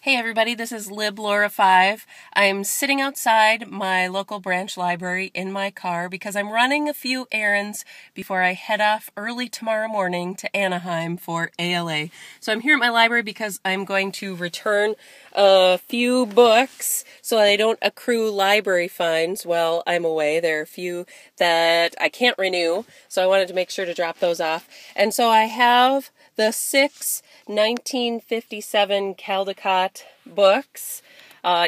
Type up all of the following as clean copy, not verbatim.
Hey everybody, this is Lib Laura 5. I'm sitting outside my local branch library in my car because I'm running a few errands before I head off early tomorrow morning to Anaheim for ALA. So I'm here at my library because I'm going to return a few books so I don't accrue library fines while I'm away. There are a few that I can't renew, so I wanted to make sure to drop those off. And so I have the 1957 Caldecott books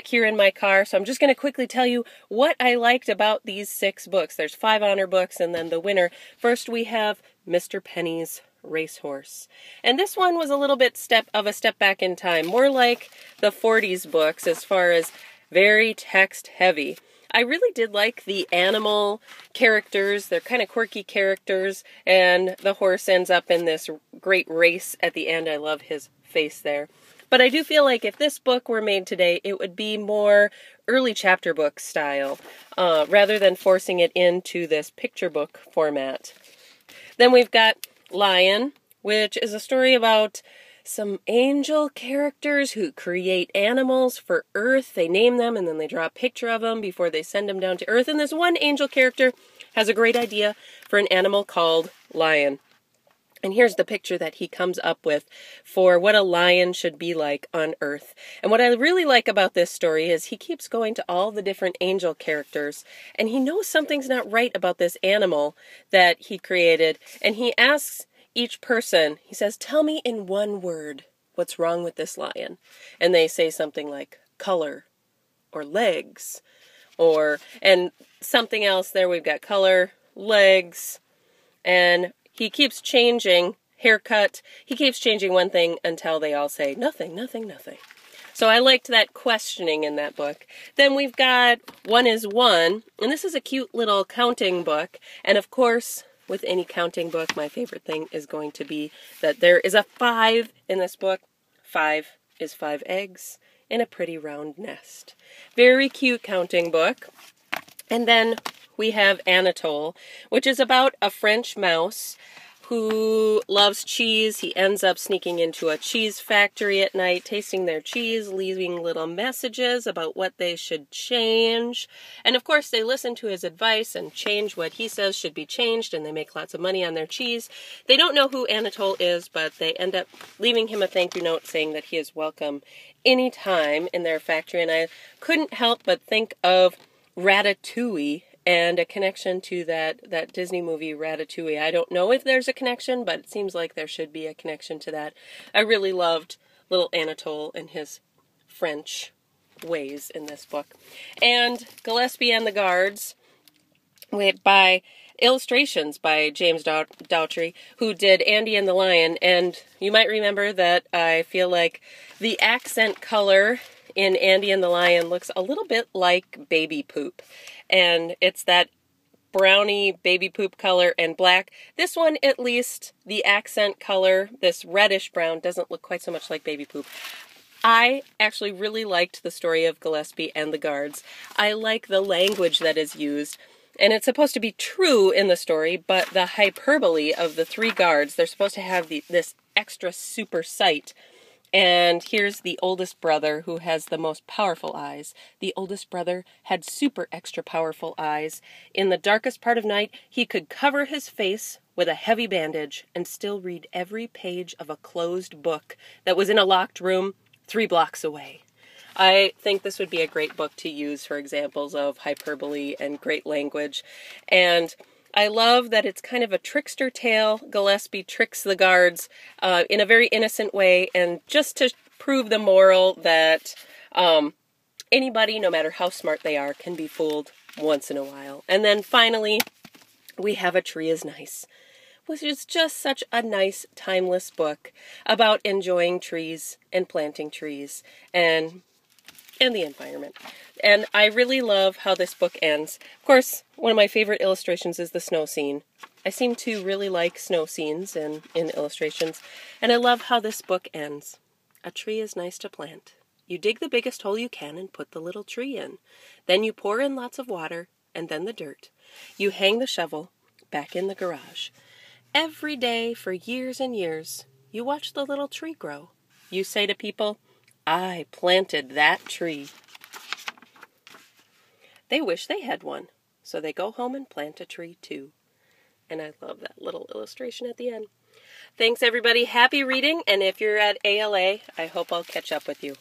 here in my car. So I'm just going to quickly tell you what I liked about these 6 books. There's 5 honor books and then the winner. First we have Mr. Penny's Racehorse. And this one was a little bit of a step back in time, more like the 40s books as far as very text heavy. I really did like the animal characters. They're kind of quirky characters, and the horse ends up in this great race at the end. I love his face there. But I do feel like if this book were made today, it would be more early chapter book style, rather than forcing it into this picture book format. Then we've got Lion, which is a story about some angel characters who create animals for Earth. They name them and then they draw a picture of them before they send them down to Earth. And this one angel character has a great idea for an animal called Lion. And here's the picture that he comes up with for what a lion should be like on Earth. And what I really like about this story is he keeps going to all the different angel characters and he knows something's not right about this animal that he created. And he asks each person, he says, tell me in one word what's wrong with this lion. And they say something like color or legs and something else there. We've got color, legs, and he keeps changing haircut. He keeps changing one thing until they all say nothing, nothing, nothing. So I liked that questioning in that book. Then we've got One is One, and this is a cute little counting book. And of course, with any counting book, my favorite thing is going to be that there is a 5 in this book. 5 is 5 eggs in a pretty round nest. Very cute counting book. And then we have Anatole, which is about a French mouse who loves cheese. He ends up sneaking into a cheese factory at night, tasting their cheese, leaving little messages about what they should change. And of course, they listen to his advice and change what he says should be changed, and they make lots of money on their cheese. They don't know who Anatole is, but they end up leaving him a thank you note saying that he is welcome anytime in their factory. And I couldn't help but think of Ratatouille and a connection to that Disney movie Ratatouille. I don't know if there's a connection, but it seems like there should be a connection to that. I really loved little Anatole and his French ways in this book. And Gillespie and the Guards, by illustrations by James Daughtry, who did Andy and the Lion. And you might remember that I feel like the accent color in Andy and the Lion looks a little bit like baby poop. And it's that browny baby poop color and black. This one, at least, the accent color, this reddish brown, doesn't look quite so much like baby poop. I actually really liked the story of Gillespie and the Guards. I like the language that is used. And it's supposed to be true in the story, but the hyperbole of the 3 guards, they're supposed to have this extra super sight. And here's the oldest brother who has the most powerful eyes. The oldest brother had super extra powerful eyes. In the darkest part of night, he could cover his face with a heavy bandage and still read every page of a closed book that was in a locked room 3 blocks away. I think this would be a great book to use for examples of hyperbole and great language. And I love that it's kind of a trickster tale. Gillespie tricks the guards in a very innocent way, and just to prove the moral that anybody, no matter how smart they are, can be fooled once in a while. And then finally, we have A Tree is Nice, which is just such a nice, timeless book about enjoying trees and planting trees and the environment. And I really love how this book ends. Of course, one of my favorite illustrations is the snow scene. I seem to really like snow scenes in illustrations, and I love how this book ends. A tree is nice to plant. You dig the biggest hole you can and put the little tree in. Then you pour in lots of water, and then the dirt. You hang the shovel back in the garage. Every day for years and years, you watch the little tree grow. You say to people, I planted that tree. They wish they had one, so they go home and plant a tree too. And I love that little illustration at the end. Thanks, everybody. Happy reading, and if you're at ALA, I hope I'll catch up with you.